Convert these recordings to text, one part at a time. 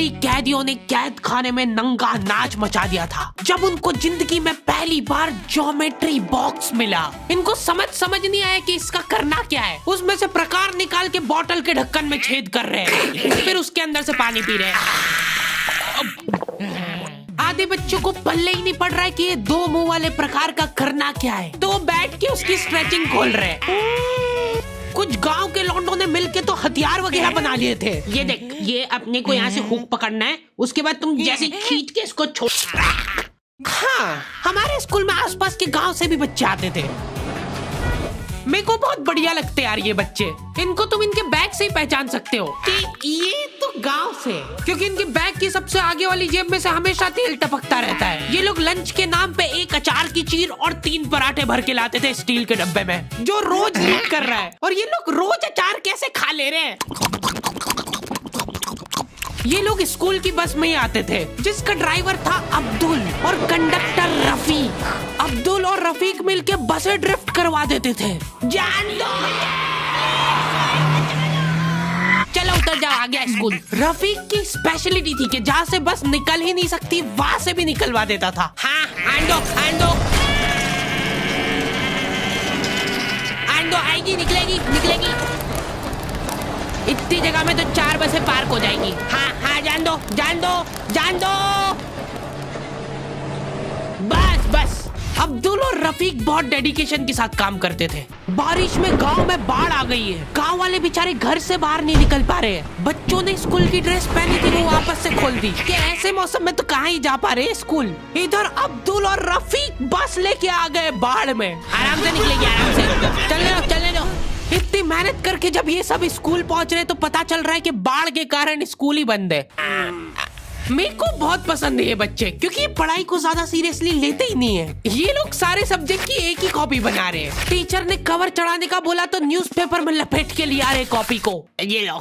दिल्ली कैदियों ने कैद खाने में नंगा नाच मचा दिया था जब उनको जिंदगी में पहली बार ज्योमेट्री बॉक्स मिला। इनको समझ नहीं आया कि इसका करना क्या है। उसमें से प्रकार निकाल के बोतल के ढक्कन में छेद कर रहे हैं, फिर उसके अंदर से पानी पी रहे हैं। आधे बच्चों को पल्ले ही नहीं पड़ रहा है कि ये दो मुंह वाले प्रकार का करना क्या है, तो बैठ के उसकी स्ट्रेचिंग खोल रहे हैं। कुछ गांव के लौंडों ने मिलके तो हथियार वगैरह बना लिए थे। ये देख, ये अपने को यहाँ से हुक पकड़ना है, उसके बाद तुम जैसे खींच के इसको छोड़। हाँ, हमारे स्कूल में आसपास के गांव से भी बच्चे आते थे। मेरे को बहुत बढ़िया लगते यार ये बच्चे। इनको तुम इनके बैग से ही पहचान सकते हो कि ये तो गांव से, क्योंकि इनके बैग की सबसे आगे वाली जेब में से हमेशा तेल टपकता रहता है। ये लोग लंच के नाम पे एक अचार की चीर और 3 पराठे भर के लाते थे स्टील के डब्बे में, जो रोज लीक कर रहा है। और ये लोग रोज अचार कैसे खा ले रहे हैं। ये लोग स्कूल की बस में ही आते थे, जिसका ड्राइवर था अब्दुल और कंडक्टर रफीक। अब्दुल और रफीक मिलके बसें ड्रिफ्ट करवा देते थे। जान दो, चलो उतर जाओ, आ गया स्कूल। रफीक की स्पेशलिटी थी कि जहाँ से बस निकल ही नहीं सकती वहाँ से भी निकलवा देता था। हाँ, आंदो आएगी, निकलेगी। इतनी जगह में तो 4 बसें पार्क हो जाएंगी। हाँ, जान दो। बस। अब्दुल और रफीक बहुत डेडिकेशन के साथ काम करते थे। बारिश में गांव में बाढ़ आ गई है, गांव वाले बेचारे घर से बाहर नहीं निकल पा रहे हैं। बच्चों ने स्कूल की ड्रेस पहनी थी, वो वापस से खोल दी कि ऐसे मौसम में तो कहाँ ही जा पा रहे हैं स्कूल। इधर अब्दुल और रफीक बस लेके आ गए बाढ़ में। आराम से निकलेगी, आराम से चलने दो। इतनी मेहनत करके जब ये सब स्कूल पहुंच रहे तो पता चल रहा है कि बाढ़ के कारण स्कूल ही बंद है। मेरे को बहुत पसंद है ये बच्चे, क्योंकि ये पढ़ाई को ज्यादा सीरियसली लेते ही नहीं है। ये लोग सारे सब्जेक्ट की एक ही कॉपी बना रहे हैं। टीचर ने कवर चढ़ाने का बोला तो न्यूज़पेपर में लपेट के लिया रहे कॉपी को। ये लो,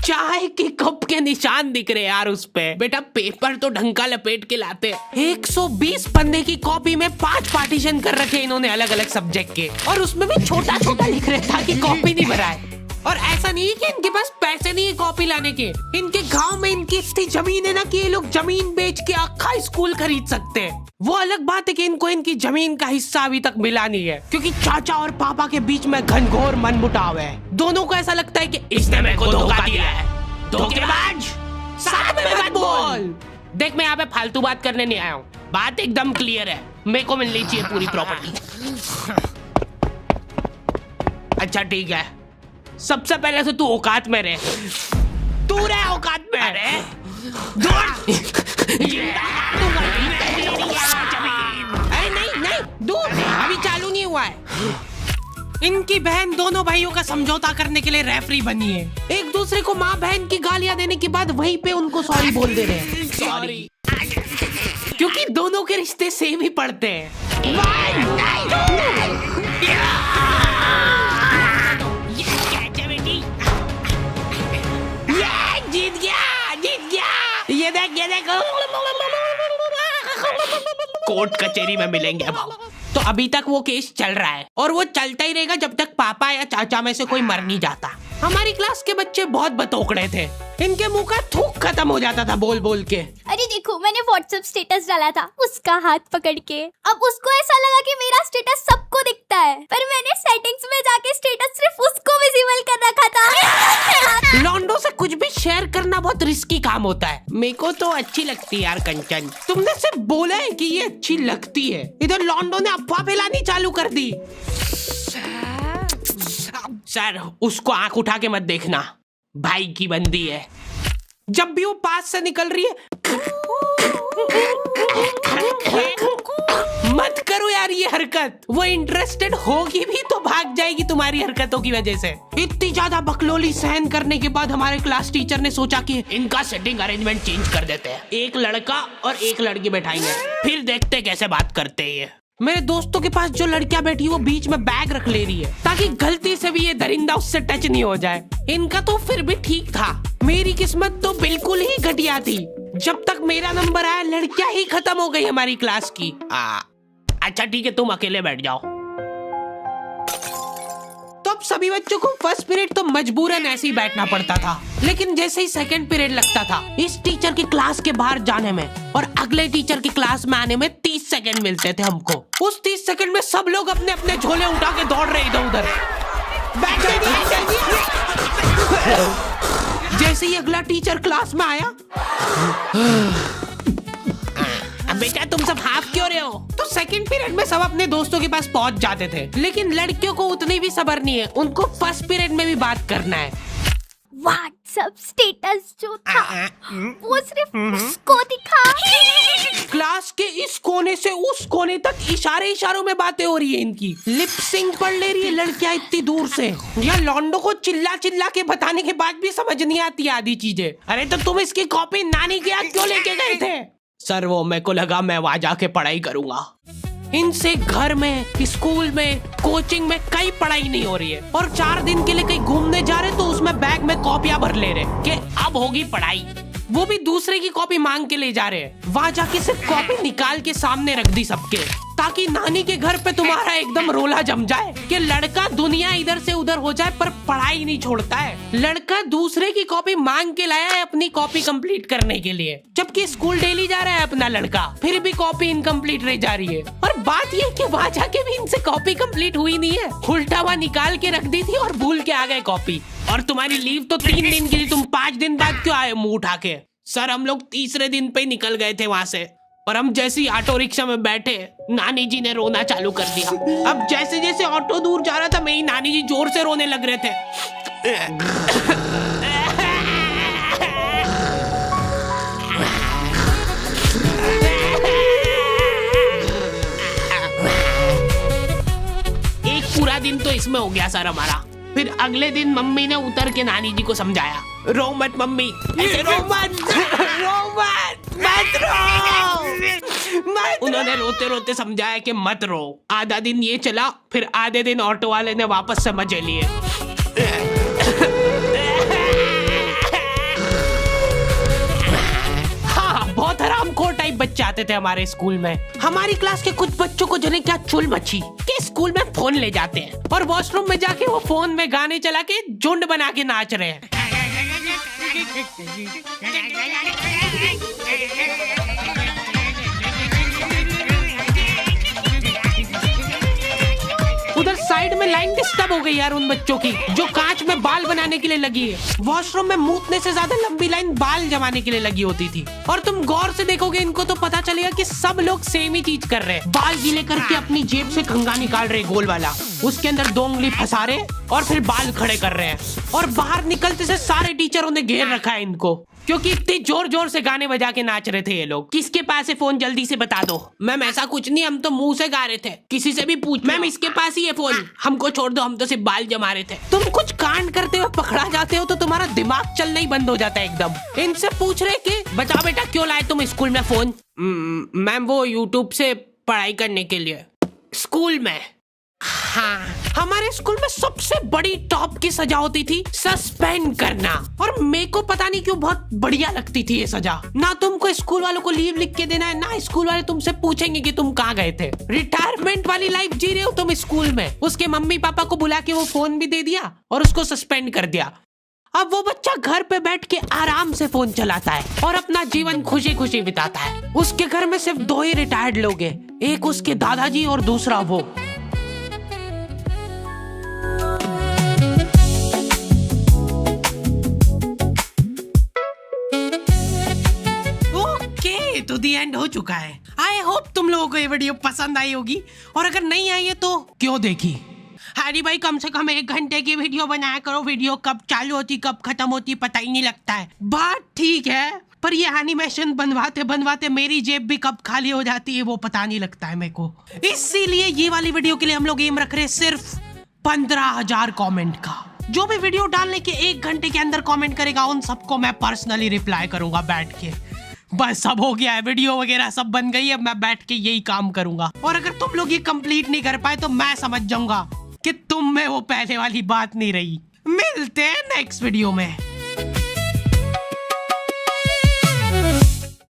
चाय के कप के निशान दिख रहे यार उस पे। बेटा पेपर तो ढंग का लपेट के लाते। 120 पन्ने की कॉपी में 5 पार्टीशन कर रखे इन्होंने अलग अलग सब्जेक्ट के, और उसमें भी छोटा लिख रहे ताकि कॉपी नहीं भराए। और ऐसा नहीं है कि इनके पास पैसे नहीं है कॉपी लाने के। इनके गांव में इनकी इतनी जमीन है ना कि ये लोग जमीन बेच के आखा स्कूल खरीद सकते हैं। वो अलग बात है कि इनको इनकी जमीन का हिस्सा अभी तक मिला नहीं है, क्योंकि चाचा और पापा के बीच में घनघोर मनमुटाव है। दोनों को ऐसा लगता है कि इसने मेरे को धोखा दिया है। धोखेबाज, साथ में मत बोल। देख, मैं यहाँ पे फालतू बात करने नहीं आया हूँ, बात एकदम क्लियर है। मेरे को मिलनी चाहिए पूरी प्रॉपर्टी। अच्छा ठीक है, सबसे पहले से तू औकात में रहे। तू रहे औकात में। अरे नहीं, दूर, अभी चालू नहीं हुआ है। इनकी बहन दोनों भाइयों का समझौता करने के लिए रेफरी बनी है। एक दूसरे को माँ बहन की गालियां देने के बाद वहीं पे उनको सॉरी बोल दे रहे हैं। सॉरी, क्योंकि दोनों के रिश्ते सेम ही पड़ते हैं। जीत गया। ये देख कोर्ट कचहरी में मिलेंगे अब। तो अभी तक वो केस चल रहा है और वो चलता ही रहेगा जब तक पापा या चाचा में से कोई मर नहीं जाता। हमारी क्लास के बच्चे बहुत बतौकड़े थे, इनके मुंह का थूक खत्म हो जाता था बोल के। अरे देखो, मैंने व्हाट्सएप स्टेटस डाला था उसका हाथ पकड़ के। अब उसको ऐसा लगा कि मेरा स्टेटस सबको दिखता है, पर मैंने सेटिंग्स में जाके स्टेटस सिर्फ उसको विजिबल कर रखा था। लॉन्डो से कुछ भी शेयर करना बहुत रिस्की काम होता है। मेरे को तो अच्छी लगती है यार कंचन। तुमने सिर्फ बोला है कि ये अच्छी लगती है, इधर लॉन्डो ने अफवाह फैलानी चालू कर दी। सर, उसको आंख उठा के मत देखना, भाई की बंदी है। जब भी वो पास से निकल रही है मत करो यार ये हरकत। वो इंटरेस्टेड होगी भी तो भाग जाएगी तुम्हारी हरकतों की वजह से। इतनी ज्यादा बकलोली सहन करने के बाद हमारे क्लास टीचर ने सोचा कि इनका सेटिंग अरेंजमेंट चेंज कर देते हैं। एक लड़का और एक लड़की बैठाएंगे, फिर देखते कैसे बात करते हैं ये। मेरे दोस्तों के पास जो लड़कियां बैठी वो बीच में बैग रख ले रही है ताकि गलती से भी ये दरिंदा उससे टच नहीं हो जाए। इनका तो फिर भी ठीक था, मेरी किस्मत तो बिल्कुल ही घटिया थी। जब तक मेरा नंबर आया लड़कियां ही खत्म हो गई हमारी क्लास की। अच्छा ठीक है, तुम अकेले बैठ जाओ। तो अब सभी बच्चों को फर्स्ट पीरियड तो मजबूरन ऐसे ही बैठना पड़ता था, लेकिन जैसे ही सेकंड पीरियड लगता था इस टीचर की क्लास के बाहर जाने में और अगले टीचर की क्लास में आने में 30 सेकंड मिलते थे हमको। उस 30 सेकंड में सब लोग अपने अपने झोले उठा के दौड़ रहे इधर उधर। जैसे ही अगला टीचर क्लास में आया, बेटा तुम सब हाफ क्यों रहे हो, तो सेकंड पीरियड में सब अपने दोस्तों के पास पहुंच जाते थे। लेकिन लड़कियों को उतनी भी सब्र नहीं है, उनको फर्स्ट पीरियड में भी बात करना है। व्हाट्सएप स्टेटस जो था वो सिर्फ उसको दिखा। क्लास के इस कोने से उस कोने तक इशारों में बातें हो रही है इनकी। लिप सिंक पढ़ ले रही है लड़कियां इतनी दूर से। या लौंडो को चिल्ला चिल्ला के बताने के बाद भी समझ नहीं आती आधी चीजें। अरे तो तुम इसकी कॉपी नानी के यहाँ क्यों लेके गए थे? सर वो मेरे को लगा मैं वहां जाके पढ़ाई करूंगा। इनसे घर में, स्कूल में, कोचिंग में कई पढ़ाई नहीं हो रही है और 4 दिन के लिए कहीं घूमने जा रहे तो उसमें बैग में कॉपियां भर ले रहे कि अब होगी पढ़ाई। वो भी दूसरे की कॉपी मांग के ले जा रहे हैं। वहां जाके सिर्फ कॉपी निकाल के सामने रख दी सबके, ताकि नानी के घर पे तुम्हारा एकदम रोला जम जाए कि लड़का दुनिया इधर से उधर हो जाए पर पढ़ाई नहीं छोड़ता है। लड़का दूसरे की कॉपी मांग के लाया है अपनी कॉपी कंप्लीट करने के लिए, जबकि स्कूल डेली जा रहा है अपना लड़का, फिर भी कॉपी इनकम्प्लीट रह जा रही है। और बात ये कि वहां जाके भी इनसे कॉपी कंप्लीट हुई नहीं है, उल्टा हुआ निकाल के रख दी थी और भूल के आ गए कॉपी। और तुम्हारी लीव तो 3 दिन की थी, तुम 5 दिन बाद क्यों आए मुंह उठा के? सर हम लोग तीसरे दिन पे निकल गए थे वहां से, और हम जैसे ही ऑटो रिक्शा में बैठे नानी जी ने रोना चालू कर दिया। अब जैसे जैसे ऑटो दूर जा रहा था मेरी नानी जी जोर से रोने लग रहे थे। एक पूरा दिन तो इसमें हो गया सर हमारा। फिर अगले दिन मम्मी ने उतर के नानी जी को समझाया, रो मत मम्मी, ऐसे रो मत, मत रो। उन्होंने रोते रोते समझाया कि मत रो। आधा दिन ये चला, फिर आधे दिन ऑटो वाले ने वापस से मजे लिए। बहुत हरामखोर टाइप बच्चे आते थे हमारे स्कूल में। हमारी क्लास के कुछ बच्चों को जने क्या चुल मची कि स्कूल में फोन ले जाते हैं और वॉशरूम में जाके वो फोन में गाने चला के झुंड बना के नाच रहे हैं। उधर साइड में लाइन डिस्टर्ब हो गई यार उन बच्चों की जो कांच में बाल बनाने के लिए लगी है। वॉशरूम में मूतने से ज्यादा लंबी लाइन बाल जमाने के लिए लगी होती थी। और तुम गौर से देखोगे इनको तो पता चलेगा कि सब लोग सेम ही चीज कर रहे हैं। बाल गीले करके अपनी जेब से कंघा निकाल रहे गोल वाला, उसके अंदर 2 उंगली फंसा रहे और फिर बाल खड़े कर रहे हैं। और बाहर निकलते से सारे टीचरों ने घेर रखा है इनको, क्योंकि इतने जोर जोर से गाने बजा के नाच रहे थे ये लोग। किसके पास है फोन, जल्दी से बता दो। मैम ऐसा कुछ नहीं, हम तो मुंह से गा रहे थे। किसी से भी पूछ, मैम इसके पास ही है फोन, हमको छोड़ दो, हम तो सिर्फ बाल जमा रहे थे। तुम कुछ कांड करते हुए पकड़ा जाते हो तो तुम्हारा दिमाग चलना ही बंद हो जाता है एकदम। इनसे पूछ रहे कि बताओ बेटा क्यों लाए तुम स्कूल में फोन? मैम वो यूट्यूब से पढ़ाई करने के लिए। स्कूल में? हाँ, हमारे स्कूल में सबसे बड़ी टॉप की सजा होती थी सस्पेंड करना। और मेरे को पता नहीं क्यों बहुत बढ़िया लगती थी ये सजा। ना तुमको स्कूल वालों को लीव लिख के देना है, ना स्कूल वाले तुमसे पूछेंगे कि तुम कहाँ गए थे। रिटायरमेंट वाली लाइफ जी रहे हो तुम स्कूल में। उसके मम्मी पापा को बुला के वो फोन भी दे दिया और उसको सस्पेंड कर दिया। अब वो बच्चा घर पे बैठ के आराम से फोन चलाता है और अपना जीवन खुशी खुशी बिताता है। उसके घर में सिर्फ 2 ही रिटायर्ड लोग हैं, एक उसके दादाजी और दूसरा वो। तो दी एंड हो चुका है। आई होप तुम लोगों को ये वीडियो पसंद आई होगी, और अगर नहीं आई है तो क्यों देखी। हरी भाई कम से कम 1 घंटे की वीडियो बनाया करो। वीडियो कब चालू होती कब खत्म होती पता ही नहीं लगता है। बात ठीक है, पर ये एनिमेशन बनवाते बनवाते मेरी जेब भी कब खाली हो जाती है वो पता नहीं लगता है मेरे को। इसीलिए ये वाली वीडियो के लिए हम लोग एम रख रहे हैं सिर्फ 15,000 कमेंट का। जो भी वीडियो डालने के 1 घंटे के अंदर कमेंट करेगा उन सबको मैं पर्सनली रिप्लाई करूंगा बैठ के। बस सब हो गया है, वीडियो वगैरह सब बन गई है, मैं बैठ के यही काम करूंगा। और अगर तुम लोग ये कंप्लीट नहीं कर पाए तो मैं समझ जाऊंगा कि तुम में वो पहले वाली बात नहीं रही। मिलते हैं नेक्स्ट वीडियो में।